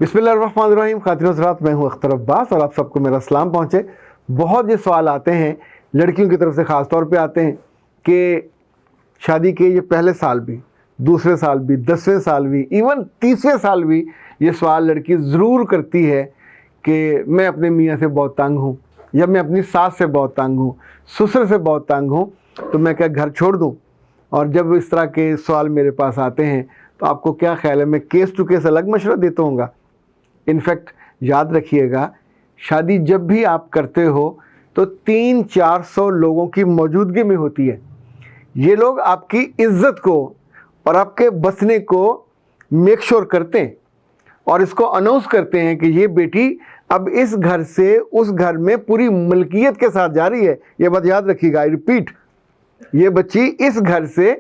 बिस्मिल्लाहिर्रहमानिर्रहीम। खातिन हज़रात, मैं हूँ अख्तर अब्बास और आप सबको मेरा सलाम पहुँचे। बहुत ये सवाल आते हैं, लड़कियों की तरफ से ख़ास तौर पे आते हैं कि शादी के ये पहले साल भी, दूसरे साल भी, 10वें साल भी, इवन 30वें साल भी ये सवाल लड़की ज़रूर करती है कि मैं अपने मियाँ से बहुत तंग हूँ, या मैं अपनी सास से बहुत तंग हूँ, ससुर से बहुत तंग हूँ, तो मैं क्या घर छोड़ दूँ। और जब इस तरह के सवाल मेरे पास आते हैं तो आपको क्या ख्याल है, मैं केस टू केस अलग मशवरा देता हूँगा। इनफैक्ट याद रखिएगा, शादी जब भी आप करते हो तो 300-400 लोगों की मौजूदगी में होती है। ये लोग आपकी इज्जत को और आपके बसने को मेक श्योर करते हैं और इसको अनाउंस करते हैं कि ये बेटी अब इस घर से उस घर में पूरी मलकियत के साथ जा रही है। ये बात याद रखिएगा, आई रिपीट, ये बच्ची इस घर से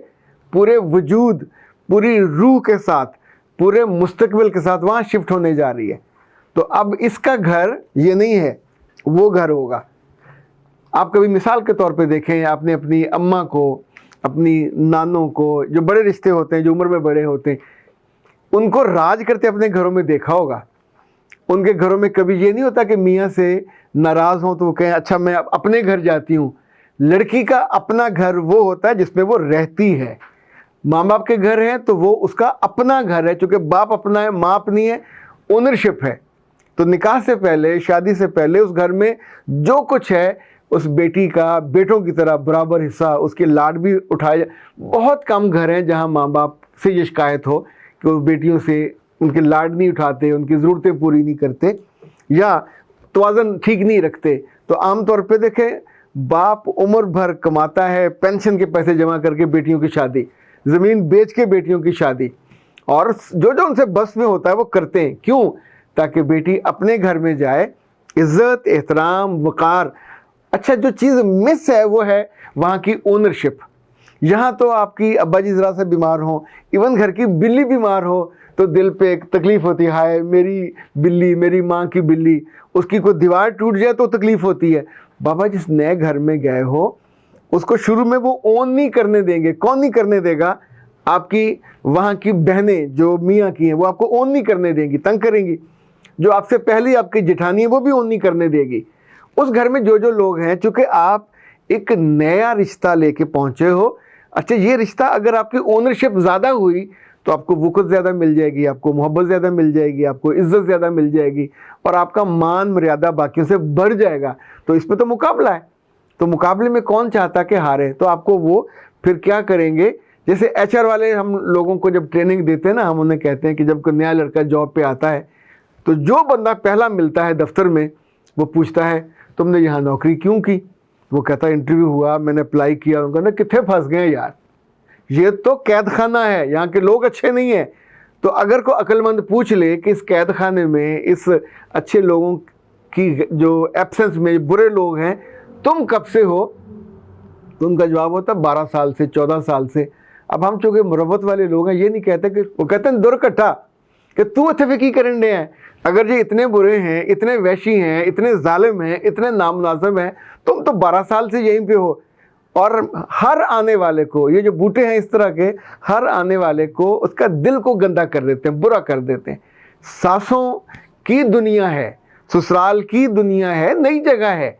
पूरे वजूद, पूरी रूह के साथ, पूरे मुस्तकबिल के साथ वहाँ शिफ्ट होने जा रही है। तो अब इसका घर ये नहीं है, वो घर होगा। आप कभी मिसाल के तौर पे देखें, आपने अपनी अम्मा को, अपनी नानों को, जो बड़े रिश्ते होते हैं, जो उम्र में बड़े होते हैं, उनको राज करते अपने घरों में देखा होगा। उनके घरों में कभी ये नहीं होता कि मियाँ से नाराज़ हों तो वो कहें अच्छा मैं अपने घर जाती हूँ। लड़की का अपना घर वो होता है जिसमें वो रहती है। माँ बाप के घर है तो वो उसका अपना घर है, चूँकि बाप अपना है, माँ अपनी है, ओनरशिप है। तो निकाह से पहले, शादी से पहले उस घर में जो कुछ है उस बेटी का बेटों की तरह बराबर हिस्सा, उसके लाड भी उठाए। बहुत कम घर हैं जहाँ माँ बाप से ये शिकायत हो कि वो बेटियों से उनके लाड नहीं उठाते, उनकी ज़रूरतें पूरी नहीं करते या तवाज़न ठीक नहीं रखते। तो आम तौर पे देखें, बाप उम्र भर कमाता है, पेंशन के पैसे जमा करके बेटियों की शादी, ज़मीन बेच के बेटियों की शादी, और जो जो उनसे बस में होता है वो करते हैं। क्यों? ताकि बेटी अपने घर में जाए, इज़्ज़त, एहतराम, वक़ार। अच्छा, जो चीज़ मिस है वो है वहाँ की ओनरशिप। यहाँ तो आपकी अब्बा जी ज़रा से बीमार हो, इवन घर की बिल्ली बीमार हो तो दिल पे एक तकलीफ़ होती है, हाय मेरी बिल्ली, मेरी माँ की बिल्ली, उसकी कोई दीवार टूट जाए तो तकलीफ़ होती है। बाबा जिस नए घर में गए हो उसको शुरू में वो ओन नहीं करने देंगे। कौन नहीं करने देगा? आपकी वहाँ की बहनें जो मियाँ की हैं वो आपको ओन नहीं करने देंगी, तंग करेंगी। जो आपसे पहले आपकी जेठानी है वो भी ओन नहीं करने देगी। उस घर में जो जो लोग हैं, चूँकि आप एक नया रिश्ता लेके पहुँचे हो, अच्छा ये रिश्ता अगर आपकी ओनरशिप ज़्यादा हुई तो आपको वक़्त ज़्यादा मिल जाएगी, आपको मोहब्बत ज़्यादा मिल जाएगी, आपको इज़्ज़त ज़्यादा मिल जाएगी और आपका मान मर्यादा बाकियों से बढ़ जाएगा। तो इसमें तो मुकाबला है, तो मुकाबले में कौन चाहता कि हारे? तो आपको वो फिर क्या करेंगे, जैसे HR वाले हम लोगों को जब ट्रेनिंग देते हैं ना, हम उन्हें कहते हैं कि जब कोई नया लड़का जॉब पे आता है तो जो बंदा पहला मिलता है दफ्तर में वो पूछता है तुमने यहाँ नौकरी क्यों की? वो कहता है इंटरव्यू हुआ, मैंने अप्लाई किया। उनका ना कितने फंस गए यार, ये तो कैद खाना है, यहाँ के लोग अच्छे नहीं हैं। तो अगर कोई अक्लमंद पूछ ले कि इस कैद खाने में, इस अच्छे लोगों की जो एब्सेंस में बुरे लोग हैं, तुम कब से हो? तो उनका जवाब होता 12 साल से, 14 साल से। अब हम चूँकि मुरब्बत वाले लोग हैं, ये नहीं कहते कि, वो कहते हैं दुरकट्ठा कि तू इतने की करने हैं। अगर ये इतने बुरे हैं, इतने वैशी हैं, इतने जालिम हैं, इतने नामनाज़िम हैं, तुम तो 12 साल से यहीं पे हो। और हर आने वाले को, ये जो बूटे हैं इस तरह के, हर आने वाले को उसका दिल को गंदा कर देते हैं, बुरा कर देते हैं। सासों की दुनिया है, ससुराल की दुनिया है, नई जगह है,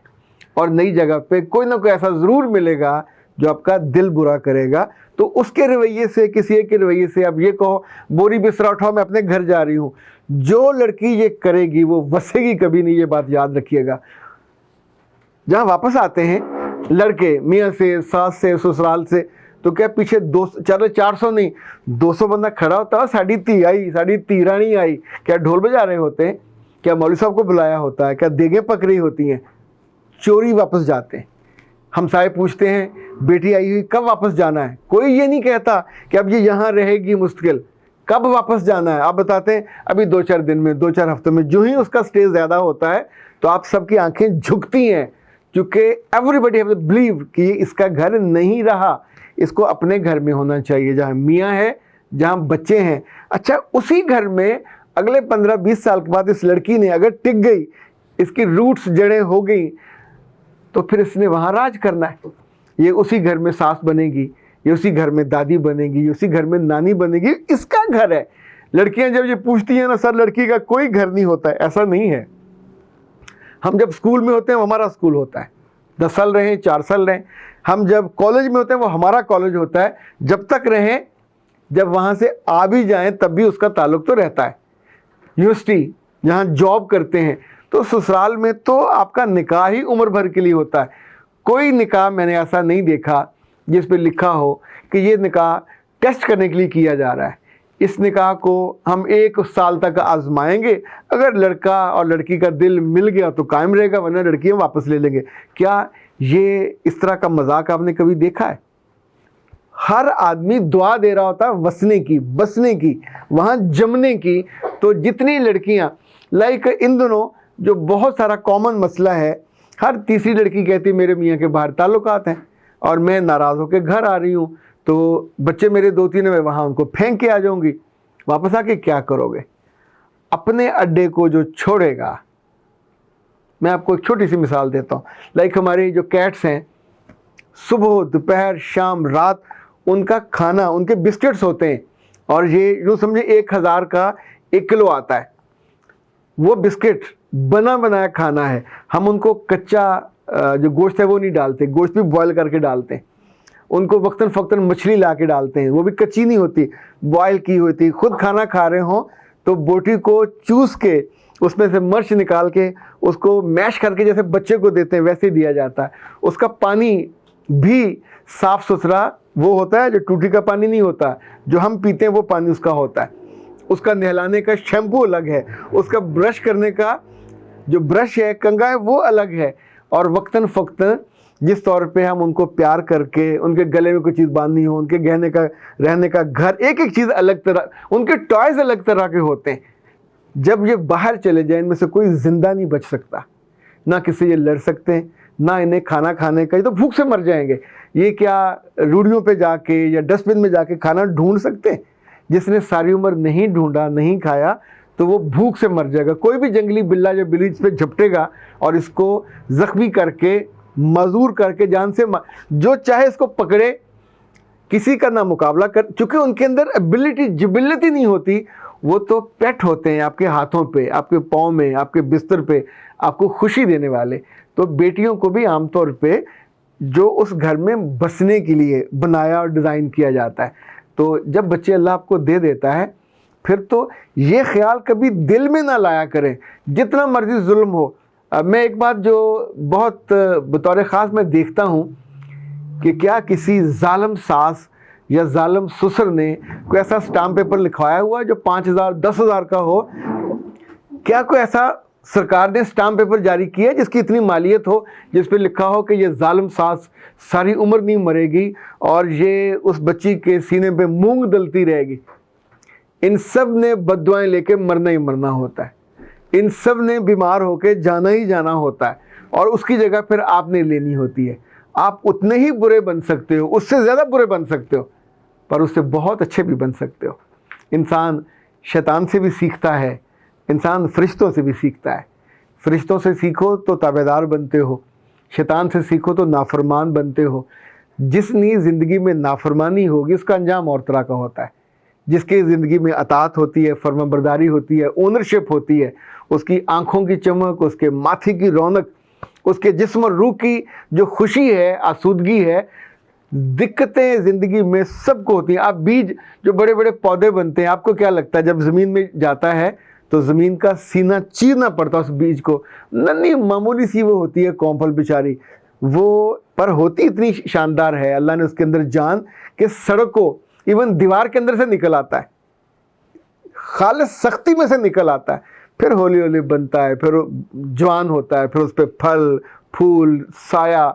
और नई जगह पे कोई ना कोई ऐसा ज़रूर मिलेगा जो आपका दिल बुरा करेगा। तो उसके रवैये से, किसी एक के रवैये से आप ये कहो बोरी बिस्तरा उठाओ मैं अपने घर जा रही हूँ, जो लड़की ये करेगी वो बसेगी कभी नहीं, ये बात याद रखिएगा। जहाँ वापस आते हैं लड़के मियाँ से, सास से, ससुराल से, तो क्या पीछे 400 नहीं 200 बंदा खड़ा होता है, साड़ी धी आई, साड़ी तीरानी आई, क्या ढोल बजा रहे होते हैं, क्या मौलवी साहब को बुलाया होता है, क्या देगें पक रही होती हैं? चोरी वापस जाते हैं। हमसाए पूछते हैं बेटी आई हुई कब वापस जाना है? कोई ये नहीं कहता कि अब ये यहाँ रहेगी मुस्तकिल, कब वापस जाना है? आप बताते हैं अभी 2-4 दिन में, 2-4 हफ्तों में। जो ही उसका स्टेज ज़्यादा होता है तो आप सबकी आंखें झुकती हैं, क्योंकि एवरीबडी हैव टू बिलीव कि ये इसका घर नहीं रहा, इसको अपने घर में होना चाहिए, जहाँ मियाँ है, जहाँ बच्चे हैं। अच्छा, उसी घर में अगले 15-20 साल के बाद इस लड़की ने अगर टिक गई, इसकी रूट्स जड़ें हो गई, तो फिर इसने वहाँ राज करना है। ये उसी घर में सास बनेगी, ये उसी घर में दादी बनेगी, ये उसी घर में नानी बनेगी, इसका घर है। लड़कियां जब ये पूछती हैं ना, सर लड़की का कोई घर नहीं होता है, ऐसा नहीं है। हम जब स्कूल में होते हैं वो हमारा स्कूल होता है, 10 साल रहें 4 साल रहें। हम जब कॉलेज में होते हैं वो हमारा कॉलेज होता है, जब तक रहें, जब वहाँ से आ भी जाएं तब भी उसका ताल्लुक तो रहता है। यूनिवर्सिटी जहाँ जॉब करते हैं, तो ससुराल में तो आपका निकाह ही उम्र भर के लिए होता है। कोई निकाह मैंने ऐसा नहीं देखा जिस पे लिखा हो कि ये निकाह टेस्ट करने के लिए किया जा रहा है। इस निकाह को हम 1 साल तक आजमाएंगे, अगर लड़का और लड़की का दिल मिल गया तो कायम रहेगा, वरना लड़की हम वापस ले लेंगे। क्या ये इस तरह का मजाक आपने कभी देखा है? हर आदमी दुआ दे रहा होता है वसने की, बसने की, वहाँ जमने की। तो जितनी लड़कियाँ लाइक इन दिनों जो बहुत सारा कॉमन मसला है, हर तीसरी लड़की कहती मेरे मियाँ के बाहर ताल्लुकात हैं और मैं नाराज़ होकर घर आ रही हूँ, तो बच्चे मेरे 2-3 हैं, मैं वहाँ उनको फेंक के आ जाऊँगी। वापस आके क्या करोगे? अपने अड्डे को जो छोड़ेगा, मैं आपको एक छोटी सी मिसाल देता हूँ। लाइक हमारी जो कैट्स हैं, सुबह दोपहर शाम रात उनका खाना, उनके बिस्किट्स होते हैं, और ये यूँ समझे 1000 का 1 किलो आता है। वो बिस्किट बना बनाया खाना है। हम उनको कच्चा जो गोश्त है वो नहीं डालते, गोश्त भी बॉयल करके डालते हैं। उनको वक्तन फ़क्तन मछली ला के डालते हैं, वो भी कच्ची नहीं होती, बॉयल की होती। खुद खाना खा रहे हों तो बोटी को चूस के उसमें से मर्च निकाल के उसको मैश करके जैसे बच्चे को देते हैं वैसे दिया जाता है। उसका पानी भी साफ़ सुथरा वो होता है, जो टूटी का पानी नहीं होता, जो हम पीते हैं वो पानी उसका होता है। उसका नहलाने का शैम्पू अलग है, उसका ब्रश करने का जो ब्रश है, कंघा है, वो अलग है। और वक्तन फ़क्तन जिस तौर पे हम उनको प्यार करके, उनके गले में कोई चीज़ बांधनी हो, उनके गहने का रहने का घर, एक एक चीज़ अलग तरह, उनके टॉयज़ अलग तरह के होते हैं। जब ये बाहर चले जाए, इनमें से कोई ज़िंदा नहीं बच सकता, ना किसी ये लड़ सकते हैं, ना इन्हें खाना खाने का, ये तो भूख से मर जाएंगे। ये क्या रूढ़ियों पे जाके या डस्टबिन में जाके खाना ढूंढ सकते हैं? जिसने सारी उम्र नहीं ढूंढा, नहीं खाया, तो वो भूख से मर जाएगा। कोई भी जंगली बिल्ला या बिल्ली इस पे झपटेगा और इसको ज़ख्मी करके, मजूर करके, जान से जो चाहे इसको पकड़े, किसी का ना मुकाबला कर, चूँकि उनके अंदर एबिलिटी, जिबिलिटी नहीं होती। वो तो पेट होते हैं आपके हाथों पे, आपके पाँव में, आपके बिस्तर पे, आपको खुशी देने वाले। तो बेटियों को भी आमतौर पे जो उस घर में बसने के लिए बनाया और डिज़ाइन किया जाता है। तो जब बच्चे अल्लाह आपको दे देता है, फिर तो ये ख्याल कभी दिल में ना लाया करें, जितना मर्जी जुल्म हो। मैं एक बात जो बहुत बतौर ख़ास मैं देखता हूँ कि क्या किसी जालिम सास या जालिम ससुर ने कोई ऐसा स्टाम्प पेपर लिखवाया हुआ है जो 5000 10,000 का हो? क्या कोई ऐसा सरकार ने स्टाम्प पेपर जारी किया है जिसकी इतनी मालियत हो, जिस पे लिखा हो कि ये जालिम सास सारी उम्र नहीं मरेगी और ये उस बच्ची के सीने पे मूंग दलती रहेगी? इन सब ने बद्दुआएं लेके मरना ही मरना होता है, इन सब ने बीमार होके जाना ही जाना होता है, और उसकी जगह फिर आपने लेनी होती है। आप उतने ही बुरे बन सकते हो, उससे ज़्यादा बुरे बन सकते हो, पर उससे बहुत अच्छे भी बन सकते हो। इंसान शैतान से भी सीखता है, इंसान फरिश्तों से भी सीखता है। फरिश्तों से सीखो तो ताबेदार बनते हो, शैतान से सीखो तो नाफरमान बनते हो। जिसनी ज़िंदगी में नाफरमानी होगी उसका अंजाम और तरह का होता है। जिसकी ज़िंदगी में अताअत होती है, फर्माबरदारी होती है, ओनरशिप होती है, उसकी आँखों की चमक, उसके माथे की रौनक, उसके जिस्म और रूह की जो खुशी है, आसूदगी है, दिक्कतें ज़िंदगी में सबको होती हैं। आप बीज जो बड़े बड़े पौधे बनते हैं, आपको क्या लगता है जब ज़मीन में जाता है तो ज़मीन का सीना चीरना पड़ता है उस बीज को? नन्ही मामूली सी वो होती है कौंपल बेचारी, वो पर होती इतनी शानदार है। अल्लाह ने उसके अंदर जान के सड़कों, इवन दीवार के अंदर से निकल आता है, खालिस सख्ती में से निकल आता है, फिर हौली हौली बनता है, फिर जवान होता है, फिर उस पर फल फूल साया,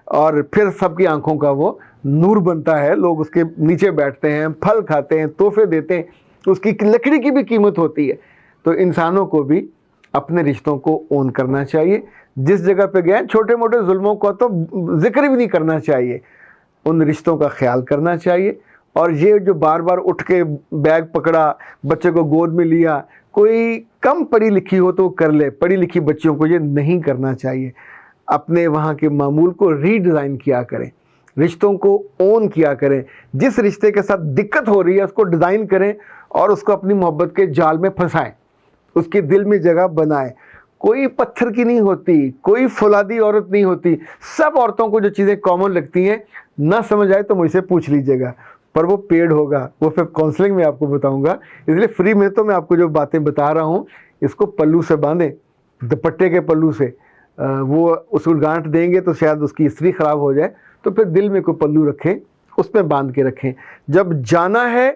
और फिर सबकी आंखों का वो नूर बनता है। लोग उसके नीचे बैठते हैं, फल खाते हैं, तोहफे देते हैं, उसकी लकड़ी की भी कीमत होती है। तो इंसानों को भी अपने रिश्तों को ओन करना चाहिए। जिस जगह पे गए, छोटे मोटे जुल्मों का तो जिक्र भी नहीं करना चाहिए, उन रिश्तों का ख्याल करना चाहिए। और ये जो बार बार उठ के बैग पकड़ा, बच्चे को गोद में लिया, कोई कम पढ़ी लिखी हो तो कर ले, पढ़ी लिखी बच्चियों को ये नहीं करना चाहिए। अपने वहाँ के मामूल को रीडिज़ाइन किया करें, रिश्तों को ओन किया करें। जिस रिश्ते के साथ दिक्कत हो रही है उसको डिज़ाइन करें اور اس کو اپنی محبت کے جال میں پھنسائیں، اس کے دل میں جگہ بنائیں۔ کوئی پتھر کی نہیں ہوتی، کوئی فولادی عورت نہیں ہوتی، سب عورتوں کو جو چیزیں کامن لگتی ہیں، نہ سمجھ آئے تو مجھ سے پوچھ لیجئے گا، پر وہ پیڈ ہوگا، وہ پھر کاؤنسلنگ میں آپ کو بتاؤں گا۔ اس لیے فری میں تو میں آپ کو جو باتیں بتا رہا ہوں اس کو پلو سے باندھیں، دوپٹے کے پلو سے، وہ اس کو گانٹھ دیں گے تو شاید اس کی استری خراب ہو جائے، تو پھر دل میں کوئی پلو رکھیں، اس پہ باندھ کے رکھیں۔ جب جانا ہے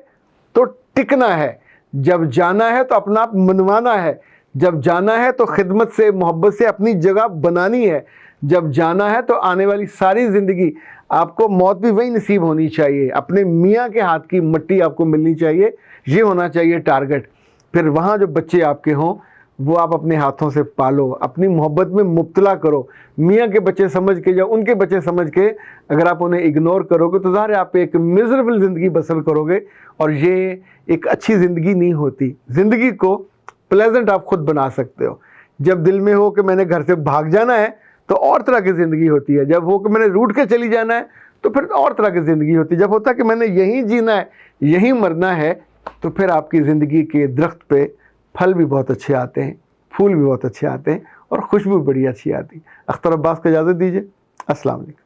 تو ٹکنا ہے، جب جانا ہے تو اپنا آپ منوانا ہے، جب جانا ہے تو خدمت سے محبت سے اپنی جگہ بنانی ہے، جب جانا ہے تو آنے والی ساری زندگی آپ کو موت بھی وہی نصیب ہونی چاہیے، اپنے میاں کے ہاتھ کی مٹی آپ کو ملنی چاہیے، یہ ہونا چاہیے ٹارگٹ۔ پھر وہاں جو بچے آپ کے ہوں وہ آپ اپنے ہاتھوں سے پالو، اپنی محبت میں مبتلا کرو۔ میاں کے بچے سمجھ کے یا ان کے بچے سمجھ کے اگر آپ انہیں اگنور کرو گے تو ظاہر ہے آپ ایک میزریبل زندگی بسر کرو گے، اور یہ ایک اچھی زندگی نہیں ہوتی۔ زندگی کو پلیزنٹ آپ خود بنا سکتے ہو۔ جب دل میں ہو کہ میں نے گھر سے بھاگ جانا ہے تو اور طرح کی زندگی ہوتی ہے، جب ہو کہ میں نے روٹ کے چلی جانا ہے تو پھر اور طرح کی زندگی ہوتی ہے، جب ہوتا ہے کہ میں نے یہیں جینا ہے یہیں مرنا ہے تو پھر آپ کی زندگی کے درخت پہ پھل بھی بہت اچھے آتے ہیں، پھول بھی بہت اچھے آتے ہیں، اور خوشبو بڑی اچھی آتی ہے۔ اختر عباس کو اجازت دیجیے، السلام علیکم۔